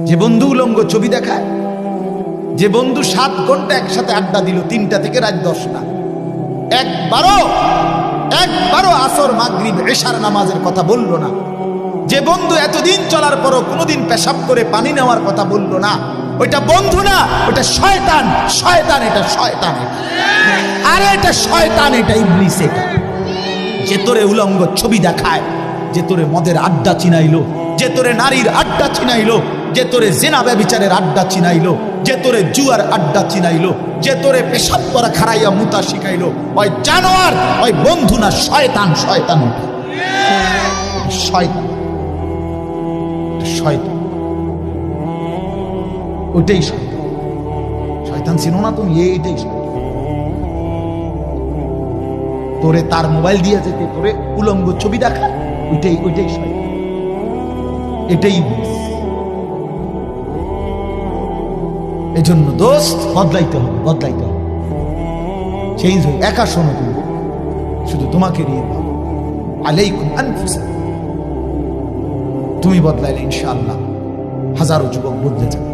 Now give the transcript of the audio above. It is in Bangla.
যে বন্ধু উলঙ্গ ছবি দেখায়, যে বন্ধু 7 ঘন্টা একসাথে আড্ডা দিল 3টা থেকে রাত 10টা, একবারও আসর মাগরিব এশার নামাজের কথা বললো না, যে বন্ধু এতদিন চলার পরও কোনোদিন পেশাব করে পানি নেওয়ার কথা বললো না, ওইটা বন্ধু না, ওটা শয়তান। শয়তান, এটা শয়তান, আরে এটা শয়তান, এটা ইবলিস। এটা যে তোরে উলঙ্গ ছবি দেখায়, যে তোরে মদের আড্ডা চিনাইলো, যে তোরে নারীর আড্ডা চিনাইলো, যে তোরে জিনা ব্যভিচারের আড্ডা চিনাইলো, যে তোরে জুয়ার আড্ডা চিনাইলো, যে তোরে পেশাব করা খারাইয়া মুতা শিখাইলো, ওই জানোয়ার, ওই বন্ধু না, শয়তান। শয়তান, শয়তান, শয়তান, ওইটাই শয়তান। শয়তান চিনো না তুমি? এইটাই শয়তান। তোরে তার মোবাইল দিয়ে যেতে তোরে উলঙ্গ ছবি দেখা, ওইটাই শয়তান, এটাই ইবলিস। এজন্য দোস্ত বদলাইতে হবে, চেঞ্জ হয়ে। একা শোনো, তুমি শুধু তোমাকে নিয়ে আলাইকুম আনফুসাকুম। তুমি বদলাইলে ইনশাআল্লাহ হাজারো যুবক বদলে যাবে।